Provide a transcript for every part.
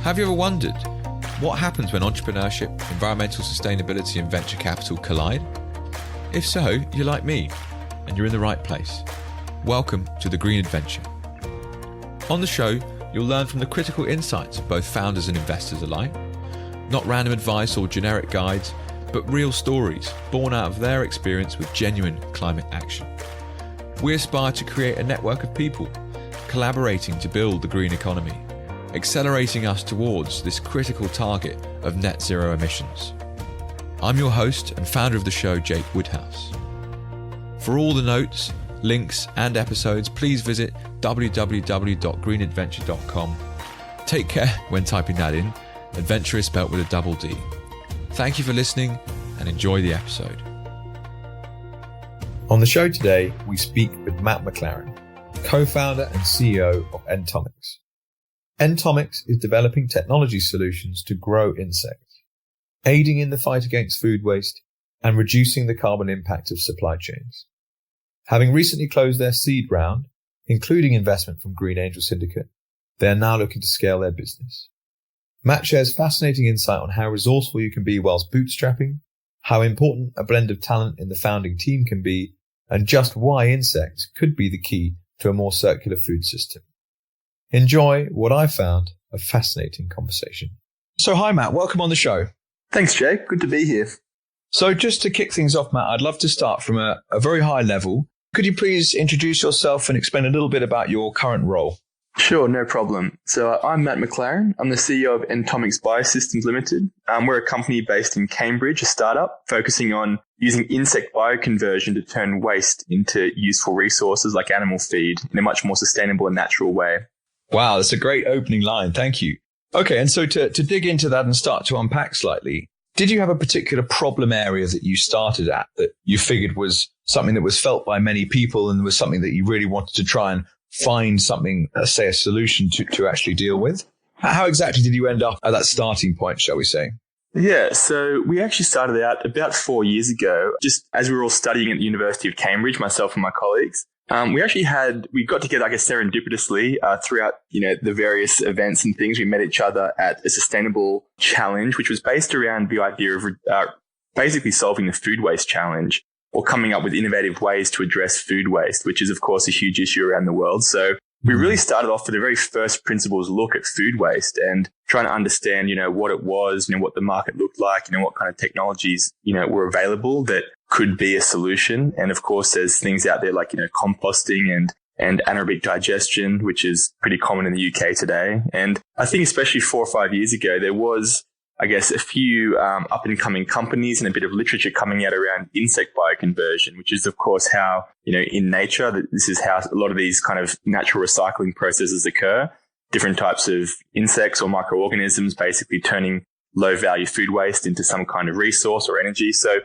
Have you ever wondered what happens when entrepreneurship, environmental sustainability and venture capital collide? If so, you're like me and you're in the right place. Welcome to The Green Adventure. On the show, you'll learn from the critical insights of both founders and investors alike. Not random advice or generic guides, but real stories born out of their experience with genuine climate action. We aspire to create a network of people collaborating to build the green economy, accelerating us towards this critical target of net zero emissions. I'm your host and founder of the show, Jake Woodhouse. For all the notes, links and episodes, please visit www.greenadventure.com. Take care when typing that in. Adventure is spelt with a double D. Thank you for listening and enjoy the episode. On the show today, we speak with Matt Mclaren, co-founder and CEO of Entomics. Entomics is developing technology solutions to grow insects, aiding in the fight against food waste and reducing the carbon impact of supply chains. Having recently closed their seed round, including investment from Green Angel Syndicate, they are now looking to scale their business. Matt shares fascinating insight on how resourceful you can be whilst bootstrapping, how important a blend of talent in the founding team can be, and just why insects could be the key to a more circular food system. Enjoy what I found a fascinating conversation. So hi, Matt. Welcome on the show. Thanks, Jake. Good to be here. So just to kick things off, Matt, I'd love to start from a very high level. Could you please introduce yourself and explain a little bit about your current role? Sure, no problem. So I'm Matt Mclaren. I'm the CEO of Entomics Biosystems Limited. We're a company based in Cambridge, a startup focusing on using insect bioconversion to turn waste into useful resources like animal feed in a much more sustainable and natural way. Wow, that's a great opening line. Thank you. Okay, and so to dig into that and start to unpack slightly, did you have a particular problem area that you started at that you figured was something that was felt by many people and was something that you really wanted to try and find something, say a solution to actually deal with? How exactly did you end up at that starting point, shall we say? Yeah, so we actually started out about 4 years ago, just as we were all studying at the University of Cambridge, myself and my colleagues. We got together, I guess, serendipitously throughout, the various events and things. We met each other at a sustainable challenge, which was based around the idea of basically solving the food waste challenge or coming up with innovative ways to address food waste, which is, of course, a huge issue around the world. So we really started off with the very first principles look at food waste and trying to understand, what it was, what the market looked like, what kind of technologies, were available that could be a solution. And of course, there's things out there like, composting and anaerobic digestion, which is pretty common in the UK today. And I think especially 4 or 5 years ago, there was, I guess, a few up and coming companies and a bit of literature coming out around insect bioconversion, which is, of course, how, in nature, this is how a lot of these kind of natural recycling processes occur. Different types of insects or microorganisms basically turning low value food waste into some kind of resource or energy. So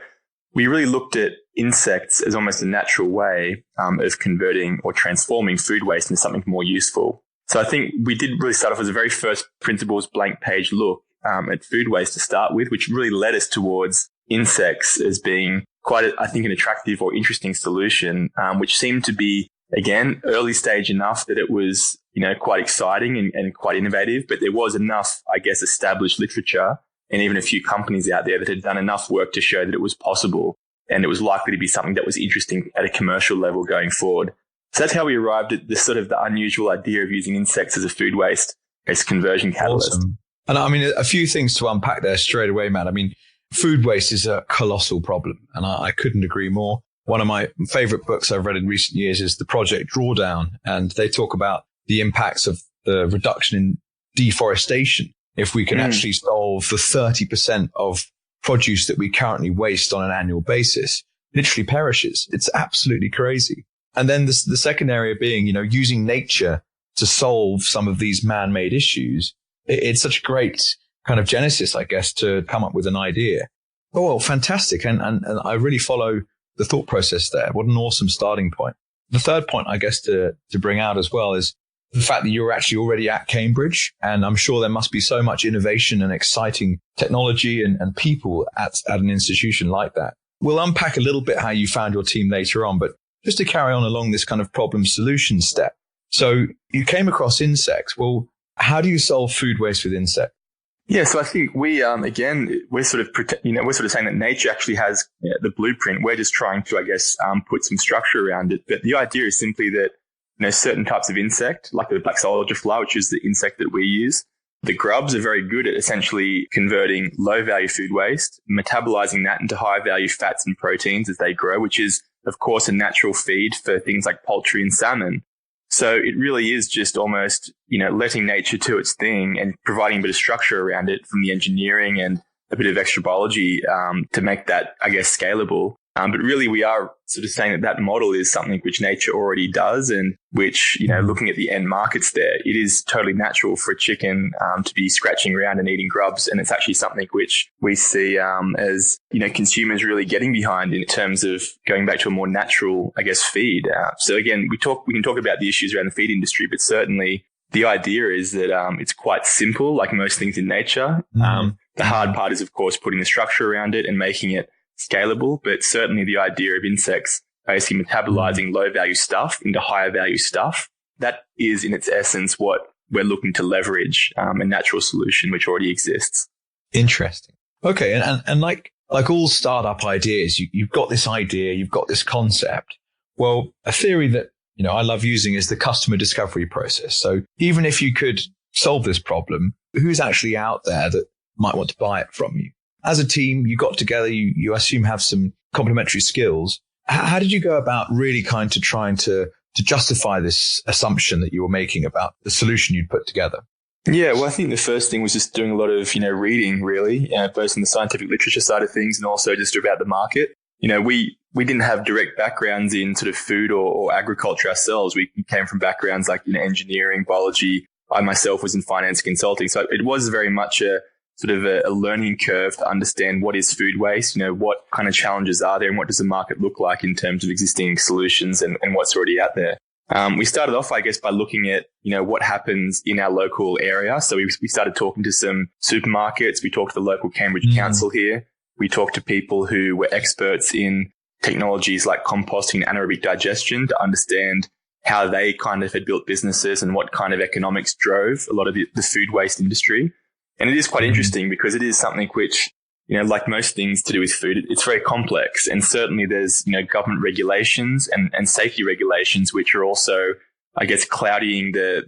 we really looked at insects as almost a natural way of converting or transforming food waste into something more useful. So I think we did really start off as a very first principles blank page look at food waste to start with, which really led us towards insects as being quite, I think, an attractive or interesting solution, which seemed to be, again, early stage enough that it was, quite exciting and quite innovative. But there was enough, I guess, established literature and even a few companies out there that had done enough work to show that it was possible and it was likely to be something that was interesting at a commercial level going forward. So that's how we arrived at this sort of the unusual idea of using insects as a food waste as conversion catalyst. Awesome. And I mean, a few things to unpack there straight away, Matt. I mean, food waste is a colossal problem, and I couldn't agree more. One of my favorite books I've read in recent years is The Project Drawdown, and they talk about the impacts of the reduction in deforestation. If we can actually solve the 30% of produce that we currently waste on an annual basis, literally perishes. It's absolutely crazy. And then the second area being, using nature to solve some of these man-made issues. It's such a great kind of genesis, I guess, to come up with an idea. Oh, well, fantastic. And I really follow the thought process there. What an awesome starting point. The third point, I guess, to bring out as well is the fact that you're actually already at Cambridge. And I'm sure there must be so much innovation and exciting technology and people at an institution like that. We'll unpack a little bit how you found your team later on, but just to carry on along this kind of problem solution step, So you came across insects. Well, how do you solve food waste with insects? Yeah, so I think we, again, we're sort of saying that nature actually has the blueprint. We're just trying to, I guess, put some structure around it. But the idea is simply that, certain types of insect, like the black soldier fly, which is the insect that we use, the grubs are very good at essentially converting low value food waste, metabolizing that into high value fats and proteins as they grow, which is, of course, a natural feed for things like poultry and salmon. So it really is just almost, letting nature do its thing and providing a bit of structure around it from the engineering and a bit of extra biology to make that, I guess, scalable. But really, we are sort of saying that model is something which nature already does, and which, looking at the end markets there, it is totally natural for a chicken to be scratching around and eating grubs. And it's actually something which we see as, consumers really getting behind in terms of going back to a more natural, I guess, feed. So again, we can talk about the issues around the feed industry, but certainly the idea is that it's quite simple, like most things in nature. The hard part is, of course, putting the structure around it and making it scalable, but certainly the idea of insects basically metabolizing low value stuff into higher value stuff, that is in its essence what we're looking to leverage, a natural solution which already exists. Interesting. Okay. And like all startup ideas, you've got this idea, you've got this concept. Well, a theory that, I love using is the customer discovery process. So even if you could solve this problem, who's actually out there that might want to buy it from you? As a team, you got together, you assume have some complementary skills. How did you go about really kind of trying to justify this assumption that you were making about the solution you'd put together? Yeah, well, I think the first thing was just doing a lot of, reading, really, both in the scientific literature side of things and also just about the market. We didn't have direct backgrounds in sort of food or agriculture ourselves. We came from backgrounds like, engineering, biology. I myself was in finance consulting. So it was very much a sort of a learning curve to understand what is food waste, what kind of challenges are there and what does the market look like in terms of existing solutions and what's already out there. We started off, I guess, by looking at, what happens in our local area. So we started talking to some supermarkets. We talked to the local Cambridge Council here. We talked to people who were experts in technologies like composting and anaerobic digestion to understand how they kind of had built businesses and what kind of economics drove a lot of the food waste industry. And it is quite interesting because it is something which, like most things to do with food, it's very complex. And certainly there's, government regulations and safety regulations, which are also, I guess, clouding the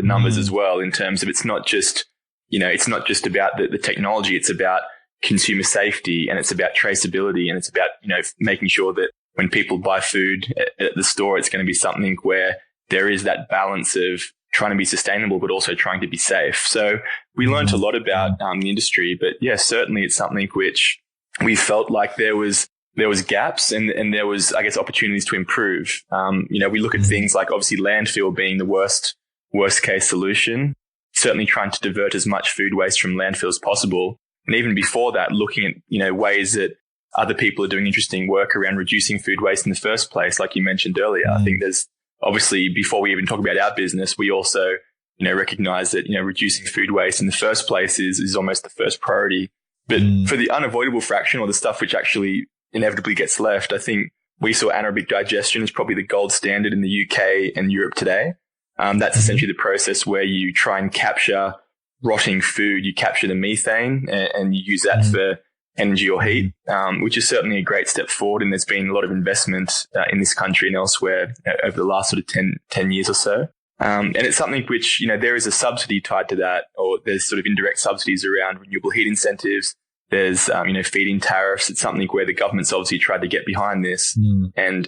numbers as well in terms of it's not just about the technology. It's about consumer safety and it's about traceability and it's about, making sure that when people buy food at the store, it's going to be something where there is that balance of trying to be sustainable, but also trying to be safe. So we learned a lot about the industry, but yeah, certainly it's something which we felt like there was gaps and there was, I guess, opportunities to improve. We look at things like obviously landfill being the worst case solution, certainly trying to divert as much food waste from landfill as possible. And even before that, looking at, ways that other people are doing interesting work around reducing food waste in the first place, like you mentioned earlier. I think there's, obviously, before we even talk about our business, we also, recognize that, reducing food waste in the first place is almost the first priority. But for the unavoidable fraction or the stuff which actually inevitably gets left, I think we saw anaerobic digestion as probably the gold standard in the UK and Europe today. That's essentially the process where you try and capture rotting food, you capture the methane and you use that for energy or heat, which is certainly a great step forward. And there's been a lot of investment in this country and elsewhere over the last sort of 10 years or so. And it's something which, there is a subsidy tied to that, or there's sort of indirect subsidies around renewable heat incentives. There's, feed-in tariffs. It's something where the government's obviously tried to get behind this and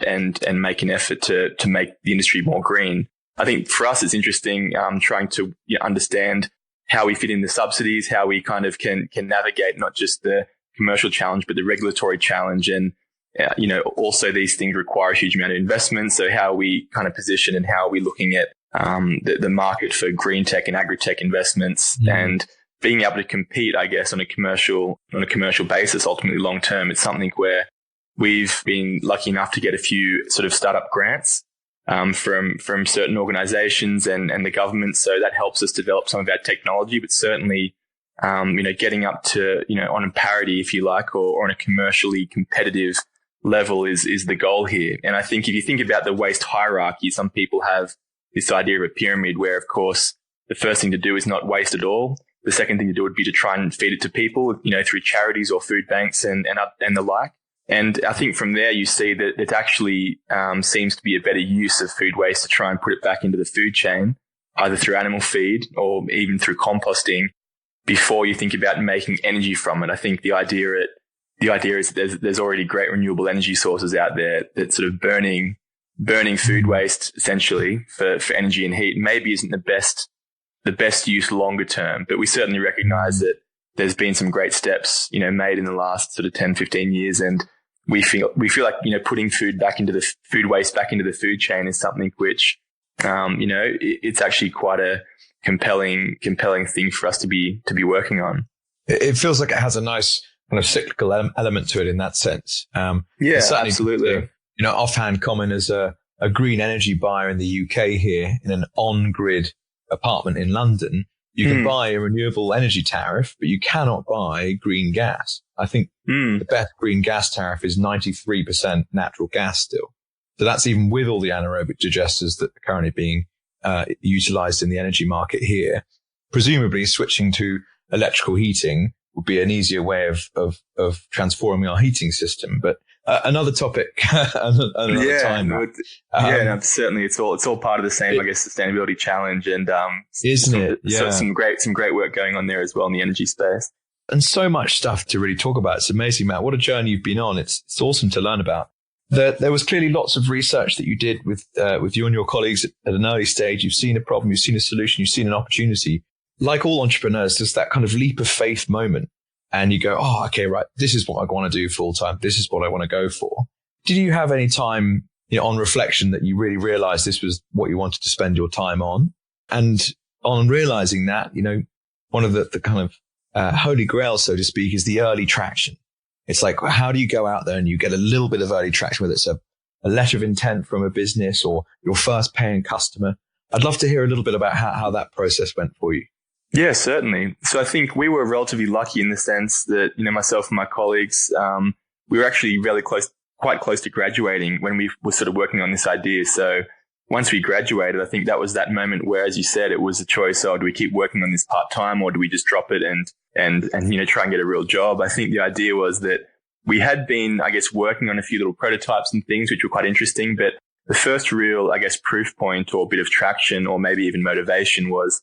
make an effort to make the industry more green. I think for us, it's interesting, trying to understand how we fit in the subsidies, how we kind of can navigate not just the commercial challenge, but the regulatory challenge. And, also these things require a huge amount of investment. So how we kind of position and how are we looking at the market for green tech and agri-tech investments and being able to compete, I guess, on a commercial basis, ultimately long term. It's something where we've been lucky enough to get a few sort of startup grants from certain organizations and the government. So that helps us develop some of our technology, but certainly, getting up to, on a parity, if you like, or on a commercially competitive level is the goal here. And I think if you think about the waste hierarchy, some people have this idea of a pyramid where, of course, the first thing to do is not waste at all. The second thing to do would be to try and feed it to people, through charities or food banks and the like. And I think from there you see that it actually seems to be a better use of food waste to try and put it back into the food chain, either through animal feed or even through composting, before you think about making energy from it. I think the idea is there's already great renewable energy sources out there that sort of burning food waste essentially for energy and heat maybe isn't the best use longer term, but we certainly recognize that there's been some great steps, made in the last sort of 10, 15 years. And we feel like, putting food waste back into the food chain is something which, it's actually quite a compelling thing for us to be working on. It feels like it has a nice kind of cyclical element to it in that sense. Yeah, absolutely. Offhand comment as a green energy buyer in the UK here in an on-grid apartment in London, you can buy a renewable energy tariff, but you cannot buy green gas. I think the best green gas tariff is 93% natural gas still. So that's even with all the anaerobic digesters that are currently being utilized in the energy market here. Presumably switching to electrical heating would be an easier way of transforming our heating system. But another topic, another time. Certainly, it's all part of the same, sustainability challenge, and isn't it? Yeah, some great work going on there as well in the energy space, and so much stuff to really talk about. It's amazing, Matt. What a journey you've been on. It's awesome to learn about. There was clearly lots of research that you did with you and your colleagues at an early stage. You've seen a problem, you've seen a solution, you've seen an opportunity. Like all entrepreneurs, there's that kind of leap of faith moment. And you go, oh, okay, right. This is what I want to do full time. This is what I want to go for. Did you have any time on reflection that you really realized this was what you wanted to spend your time on? And on realizing that, one of the kind of holy grail, so to speak, is the early traction. It's like, how do you go out there and you get a little bit of early traction, whether it's a letter of intent from a business or your first paying customer? I'd love to hear a little bit about how that process went for you. Yeah, certainly. So I think we were relatively lucky in the sense that, myself and my colleagues, we were actually quite close to graduating when we were sort of working on this idea. So once we graduated, I think that was that moment where, as you said, it was a choice. Oh, do we keep working on this part time or do we just drop it and try and get a real job? I think the idea was that we had been, working on a few little prototypes and things, which were quite interesting. But the first real, proof point or bit of traction or maybe even motivation was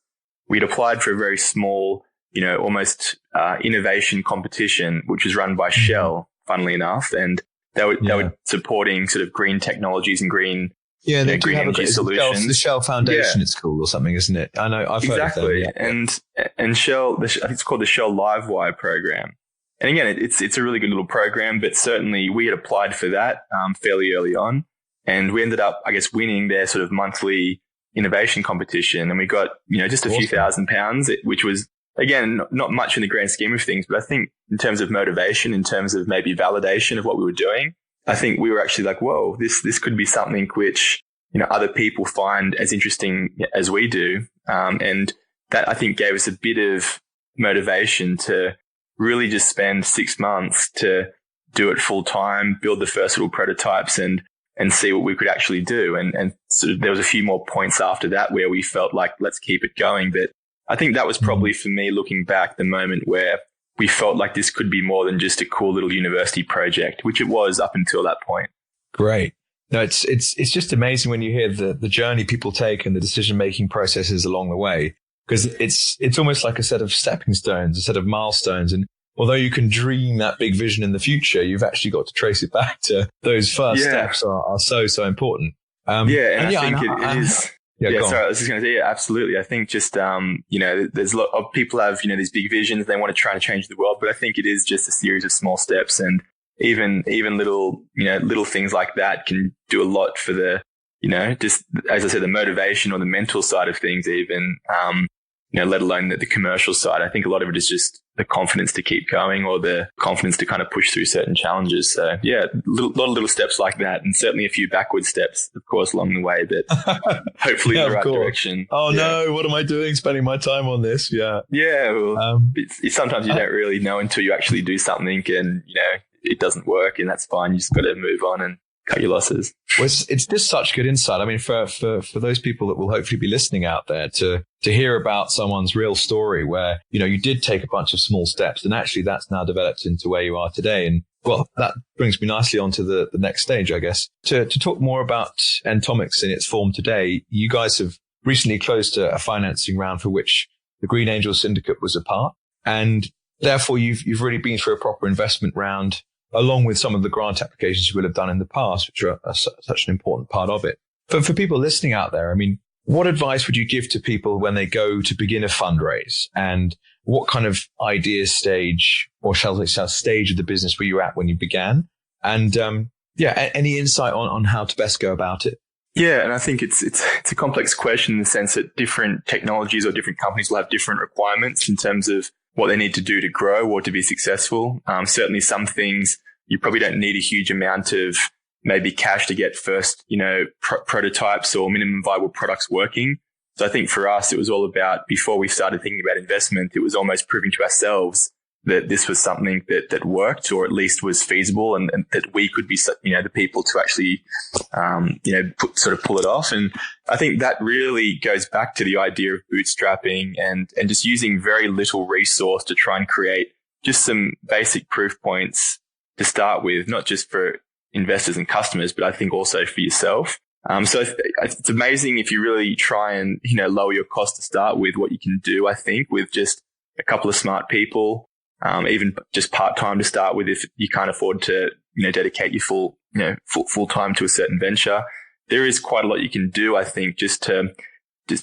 we'd applied for a very small, almost innovation competition, which was run by Shell, funnily enough. And they were supporting sort of green technologies and green green energy solutions. The Shell Foundation, it's called or something, isn't it? I know, I've heard of that. And Shell, I think it's called the Shell Livewire program. And again, it's a really good little program, but certainly we had applied for that fairly early on, and we ended up, winning their sort of monthly innovation competition, and we got just a few £1,000, which was again not much in the grand scheme of things, but I think in terms of motivation, in terms of maybe validation of what we were doing, I think we were actually like, whoa, this could be something which other people find as interesting as we do, and that I think gave us a bit of motivation to really just spend 6 months to do it full time, build the first little prototypes, and see what we could actually do. And so there was a few more points after that where we felt like, let's keep it going. But I think that was probably, for me, looking back, the moment where we felt like this could be more than just a cool little university project, which it was up until that point. Great. No, it's just amazing when you hear the journey people take and the decision-making processes along the way, because it's almost like a set of stepping stones, a set of milestones. And although you can dream that big vision in the future, you've actually got to trace it back to those first steps are so important. I think it is. Sorry, I was just going to say, absolutely. I think just, there's a lot of people have, these big visions. They want to try to change the world, but I think it is just a series of small steps, and even little, little things like that can do a lot for the, just as I said, the motivation or the mental side of things, even, let alone the commercial side. I think a lot of it is just the confidence to keep going or the confidence to kind of push through certain challenges. So yeah, a lot of little steps like that, and certainly a few backward steps, of course, along the way, but hopefully in the right direction. Oh no, what am I doing spending my time on this? Yeah. Yeah. Well, it's sometimes you don't really know until you actually do something and, it doesn't work, and that's fine. You just got to move on and cut your losses. Well, it's just such good insight. I mean, for those people that will hopefully be listening out there to hear about someone's real story where, you did take a bunch of small steps and actually that's now developed into where you are today. And well, that brings me nicely onto the next stage, I guess, to talk more about Entomics in its form today. You guys have recently closed a financing round for which the Green Angel Syndicate was a part. And therefore you've really been through a proper investment round along with some of the grant applications you would have done in the past, which are such an important part of it. But for people listening out there, I mean, what advice would you give to people when they go to begin a fundraise, and what kind of idea stage, or shall I say stage of the business were you at when you began? And any insight on how to best go about it? Yeah, and I think it's a complex question in the sense that different technologies or different companies will have different requirements in terms of what they need to do to grow or to be successful. Certainly some things you probably don't need a huge amount of maybe cash to get first, prototypes or minimum viable products working. So I think for us, it was all about, before we started thinking about investment, it was almost proving to ourselves that this was something that worked, or at least was feasible, and that we could be, the people to actually, pull it off. And I think that really goes back to the idea of bootstrapping and just using very little resource to try and create just some basic proof points to start with, not just for investors and customers, but I think also for yourself. So it's amazing if you really try and, lower your cost to start with, what you can do, I think, with just a couple of smart people. Even just part-time to start with, if you can't afford to, dedicate your full time to a certain venture. There is quite a lot you can do, I think, just to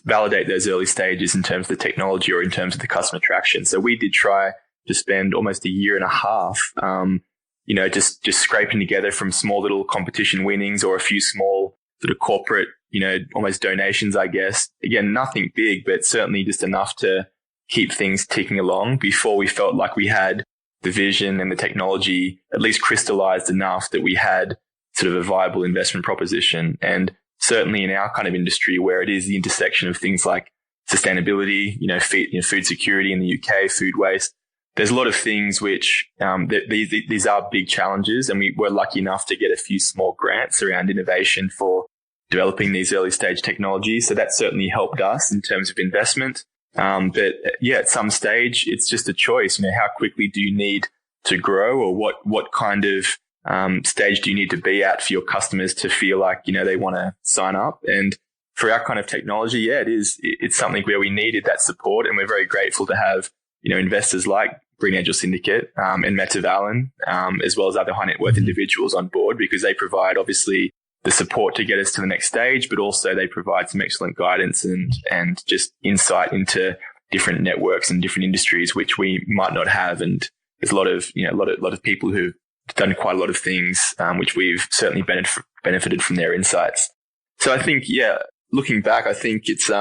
validate those early stages in terms of the technology or in terms of the customer traction. So we did try to spend almost a year and a half, just scraping together from small little competition winnings or a few small sort of corporate, almost donations, I guess. Again, nothing big, but certainly just enough to keep things ticking along before we felt like we had the vision and the technology at least crystallized enough that we had sort of a viable investment proposition. And certainly in our kind of industry, where it is the intersection of things like sustainability, food security in the UK, food waste, there's a lot of things which these are big challenges. And we were lucky enough to get a few small grants around innovation for developing these early stage technologies. So that certainly helped us in terms of investment. But at some stage, it's just a choice. How quickly do you need to grow, or what kind of stage do you need to be at for your customers to feel like, they want to sign up? And for our kind of technology, it's something where we needed that support, and we're very grateful to have, investors like Green Angel Syndicate and Mclaren, as well as other high net worth individuals on board, because they provide obviously the support to get us to the next stage, but also they provide some excellent guidance and just insight into different networks and different industries, which we might not have. And there's a lot of people who've done quite a lot of things, which we've certainly benefited from their insights. So I think, looking back, I think it's,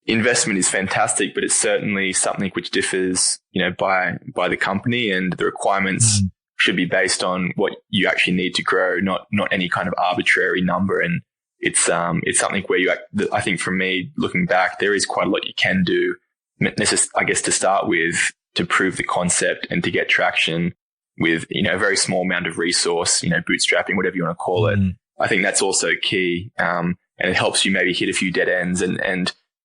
investment is fantastic, but it's certainly something which differs, by the company, and the requirements should be based on what you actually need to grow, not any kind of arbitrary number. And it's something where I think for me, looking back, there is quite a lot you can do, I guess, to start with, to prove the concept and to get traction with, a very small amount of resource, bootstrapping, whatever you want to call it. I think that's also key. And it helps you maybe hit a few dead ends and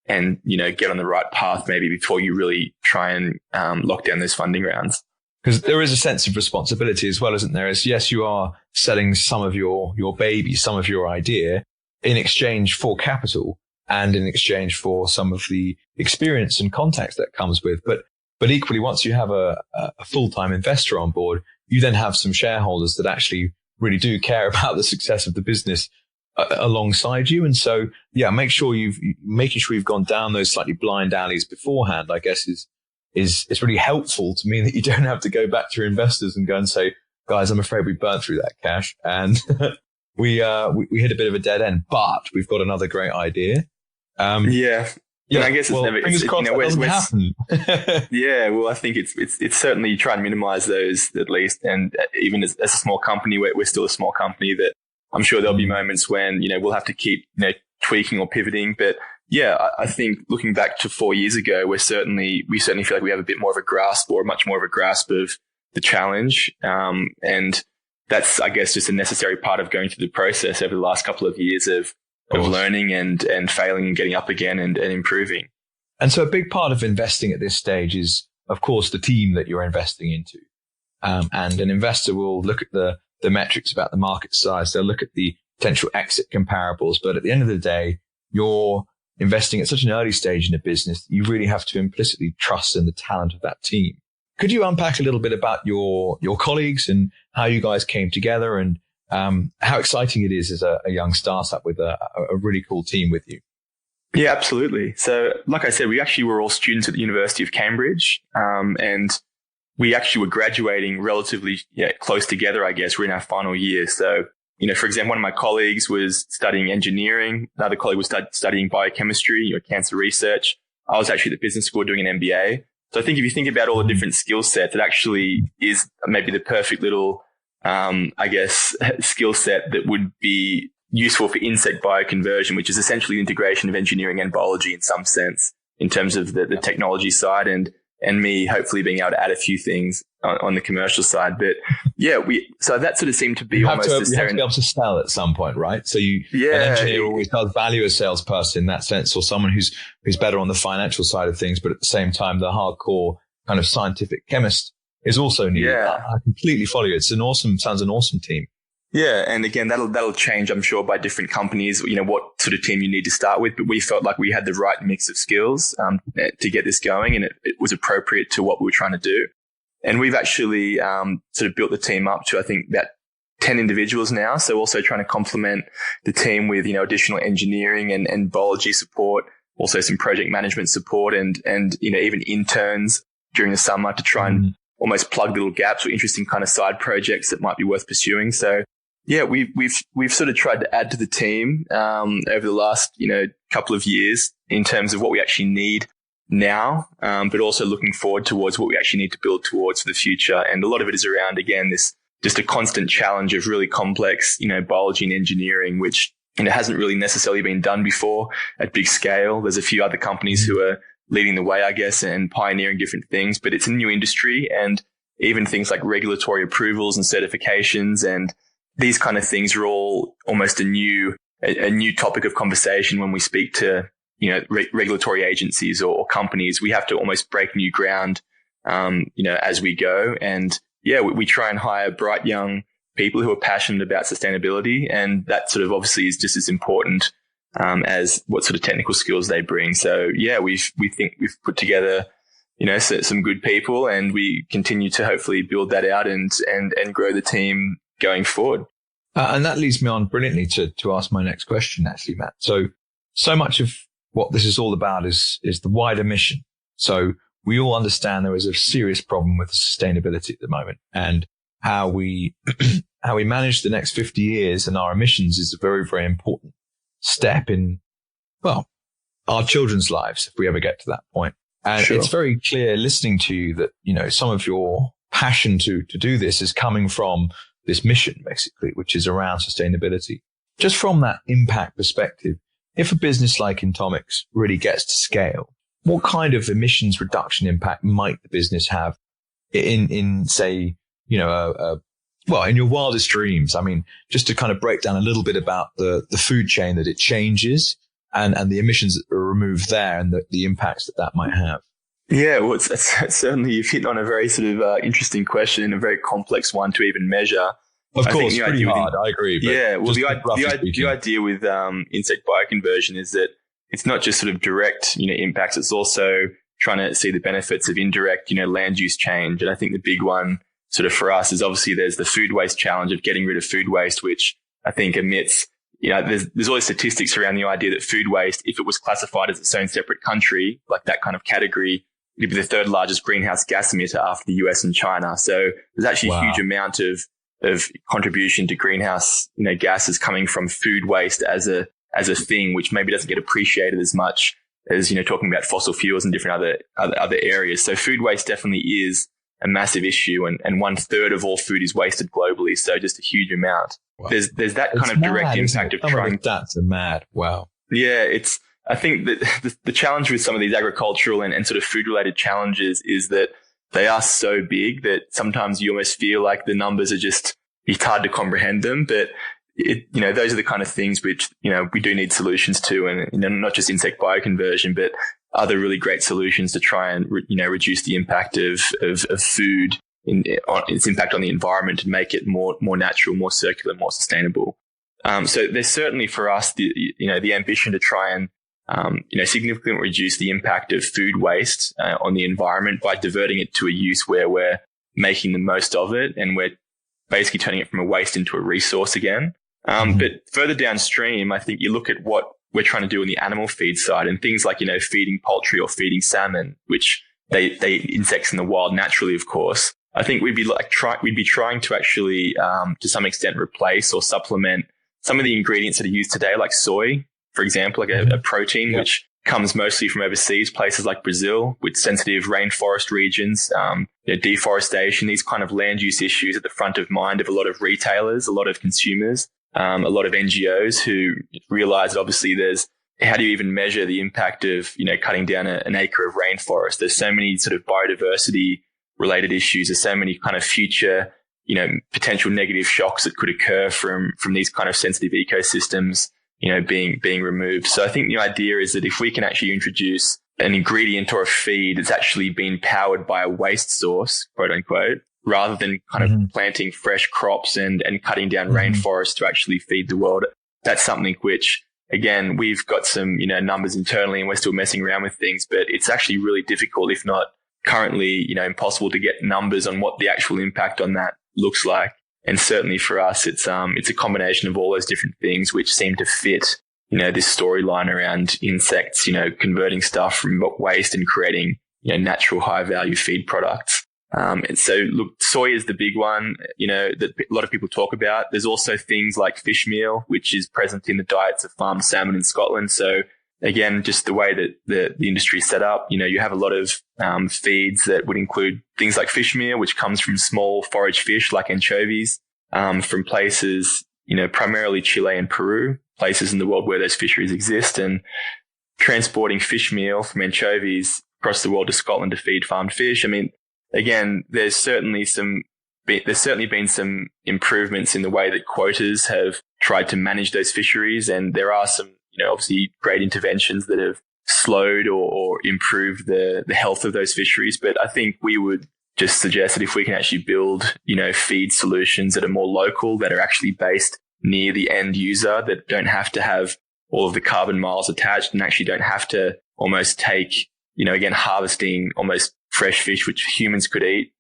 get on the right path maybe before you really try and lock down those funding rounds. Because there is a sense of responsibility as well, isn't there? As yes, you are selling some of your baby, some of your idea in exchange for capital and in exchange for some of the experience and context that comes with. But equally, once you have a full-time investor on board, you then have some shareholders that actually really do care about the success of the business alongside you. And so, making sure you've gone down those slightly blind alleys beforehand, I guess is really helpful to me, that you don't have to go back to your investors and go and say, guys, I'm afraid we burnt through that cash and we hit a bit of a dead end, but we've got another great idea. And I guess fingers crossed that doesn't happen. Well, I think it's certainly try and minimize those at least. And even as a small company, we're still a small company, that I'm sure there'll be moments when, we'll have to keep, tweaking or pivoting. But I think looking back to 4 years ago, we certainly feel like we have a bit more of a grasp, or much more of a grasp of the challenge. And that's, I guess, just a necessary part of going through the process over the last couple of years of learning and failing and getting up again and improving. And so a big part of investing at this stage is, of course, the team that you're investing into. And an investor will look at the metrics about the market size. They'll look at the potential exit comparables. But at the end of the day, you're investing at such an early stage in a business, you really have to implicitly trust in the talent of that team. Could you unpack a little bit about your colleagues and how you guys came together and how exciting it is as a young startup with a really cool team with you? Yeah, absolutely. So like I said, we actually were all students at the University of Cambridge, and we actually were graduating relatively close together, I guess. We're in our final year. So, for example, one of my colleagues was studying engineering. Another colleague was studying biochemistry, cancer research. I was actually at the business school doing an MBA. So I think if you think about all the different skill sets, it actually is maybe the perfect little, skill set that would be useful for insect bioconversion, which is essentially the integration of engineering and biology in some sense, in terms of the technology side and me hopefully being able to add a few things on the commercial side. But so that sort of seemed to be you almost have to be able to sell at some point, right? So an engineer always does value a salesperson in that sense, or someone who's better on the financial side of things, but at the same time, the hardcore kind of scientific chemist is also needed. Yeah. I completely follow you. Sounds an awesome team. Yeah. And again, that'll change, I'm sure, by different companies, what sort of team you need to start with. But we felt like we had the right mix of skills to get this going, and it was appropriate to what we were trying to do. And we've actually sort of built the team up to, I think, about 10 individuals now. So also trying to complement the team with, additional engineering and biology support, also some project management support and even interns during the summer to try and almost plug little gaps or interesting kind of side projects that might be worth pursuing. So yeah, we've sort of tried to add to the team over the last, couple of years in terms of what we actually need now, but also looking forward towards what we actually need to build towards for the future. And a lot of it is around, again, this just a constant challenge of really complex, biology and engineering, which hasn't really necessarily been done before at big scale. There's a few other companies who are leading the way, I guess, and pioneering different things, but it's a new industry, and even things like regulatory approvals and certifications and these kind of things are all almost a new topic of conversation when we speak to, regulatory agencies or companies. We have to almost break new ground, as we go. And we try and hire bright young people who are passionate about sustainability. And that sort of obviously is just as important, as what sort of technical skills they bring. So we think we've put together, some good people, and we continue to hopefully build that out and grow the team going forward. And that leads me on brilliantly to ask my next question, actually, Matt. So much of what this is all about is the wider mission. So we all understand there is a serious problem with sustainability at the moment, and how we manage the next 50 years and our emissions is a very, very important step in, our children's lives, if we ever get to that point. And It's very clear listening to you that, some of your passion to do this is coming from this mission, basically, which is around sustainability. Just from that impact perspective, if a business like Entomics really gets to scale, what kind of emissions reduction impact might the business have in say, in your wildest dreams? I mean, just to kind of break down a little bit about the food chain that it changes and the emissions that are removed there and the impacts that might have. Yeah, well, it's certainly you've hit on a very sort of interesting question and a very complex one to even measure. Of course, pretty hard. I agree. But the idea with insect bioconversion is that it's not just sort of direct, impacts. It's also trying to see the benefits of indirect, land use change. And I think the big one sort of for us is obviously there's the food waste challenge of getting rid of food waste, which I think emits. There's all these statistics around the idea that food waste, if it was classified as its own separate country, like that kind of category, it'd be the third largest greenhouse gas emitter after the US and China. So there's actually a huge amount of contribution to greenhouse, gases coming from food waste as a thing, which maybe doesn't get appreciated as much as, talking about fossil fuels and different other areas. So food waste definitely is a massive issue, and 1/3 of all food is wasted globally. So just a huge amount. Wow. There's that kind of direct impact of trying. That's mad. Wow. Yeah, I think that the challenge with some of these agricultural and sort of food related challenges is that they are so big that sometimes you almost feel like the numbers are just it's hard to comprehend them, but those are the kind of things which, we do need solutions to, and, not just insect bioconversion, but other really great solutions to try and, reduce the impact of food its impact on the environment and make it more natural, more circular, more sustainable. So there's certainly for us the ambition to try and significantly reduce the impact of food waste on the environment by diverting it to a use where we're making the most of it and we're basically turning it from a waste into a resource again. But further downstream, I think you look at what we're trying to do on the animal feed side and things like, feeding poultry or feeding salmon, which they eat insects in the wild naturally, of course. I think we'd be trying to actually, to some extent, replace or supplement some of the ingredients that are used today, like soy, for example, like a protein, which comes mostly from overseas, places like Brazil with sensitive rainforest regions, deforestation, these kind of land use issues at the front of mind of a lot of retailers, a lot of consumers, a lot of NGOs who realize that obviously how do you even measure the impact of, cutting down an acre of rainforest? There's so many sort of biodiversity related issues. There's so many kind of future, potential negative shocks that could occur from these kind of sensitive ecosystems, being removed. So I think the idea is that if we can actually introduce an ingredient or a feed that's actually been powered by a waste source, quote unquote, rather than kind of planting fresh crops and cutting down rainforests to actually feed the world, that's something which, again, we've got some, numbers internally and we're still messing around with things, but it's actually really difficult, if not currently, impossible to get numbers on what the actual impact on that looks like. And certainly for us, it's a combination of all those different things which seem to fit, this storyline around insects, converting stuff from waste and creating, natural high value feed products. And so look, soy is the big one, that a lot of people talk about. There's also things like fish meal, which is present in the diets of farmed salmon in Scotland. So again, just the way that the industry is set up, you have a lot of feeds that would include things like fish meal, which comes from small forage fish like anchovies, from places, primarily Chile and Peru, places in the world where those fisheries exist, and transporting fish meal from anchovies across the world to Scotland to feed farmed fish. I mean, again, there's certainly been some improvements in the way that quotas have tried to manage those fisheries, and there are some, obviously great interventions that have slowed or improved the health of those fisheries. But I think we would just suggest that if we can actually build, feed solutions that are more local, that are actually based near the end user, that don't have to have all of the carbon miles attached and actually don't have to almost take, again, harvesting almost fresh fish, which humans could eat.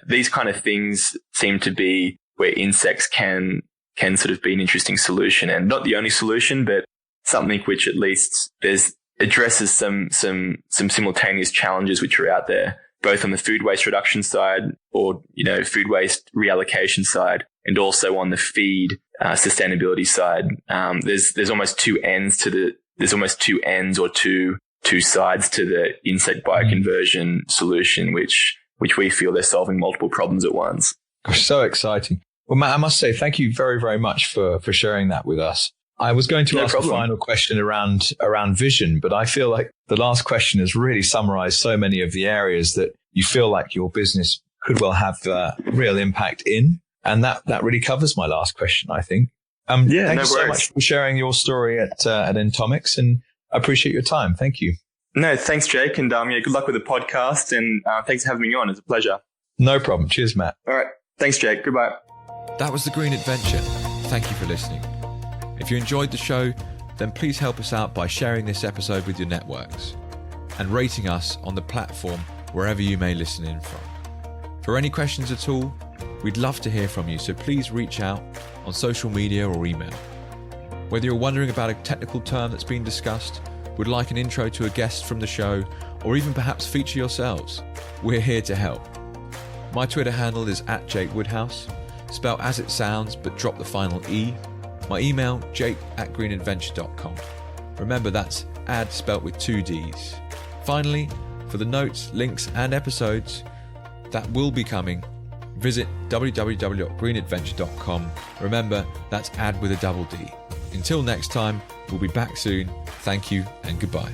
These kind of things seem to be where insects can sort of be an interesting solution, and not the only solution, but something which at least addresses some simultaneous challenges which are out there, both on the food waste reduction side or, food waste reallocation side, and also on the feed sustainability side. There's almost two ends or two sides to the insect bioconversion solution, which we feel they're solving multiple problems at once. So exciting. Well, Matt, I must say thank you very, very much for sharing that with us. I was going to ask a final question around vision, but I feel like the last question has really summarized so many of the areas that you feel like your business could well have real impact in. And that really covers my last question, I think. Thank you so much for sharing your story at Entomics, and I appreciate your time. Thank you. No, thanks, Jake. And good luck with the podcast. And thanks for having me on. It's a pleasure. No problem. Cheers, Matt. All right. Thanks, Jake. Goodbye. That was The Green Adventure. Thank you for listening. If you enjoyed the show, then please help us out by sharing this episode with your networks and rating us on the platform wherever you may listen in from. For any questions at all, we'd love to hear from you, so please reach out on social media or email. Whether you're wondering about a technical term that's been discussed, would like an intro to a guest from the show, or even perhaps feature yourselves, we're here to help. My Twitter handle is @JakeWoodhouse, spelled as it sounds but drop the final E. My email, jake@greenadventure.com. Remember, that's ad spelt with 2 Ds. Finally, for the notes, links and episodes that will be coming, visit www.greenadventure.com. Remember, that's ad with a double D. Until next time, we'll be back soon. Thank you and goodbye.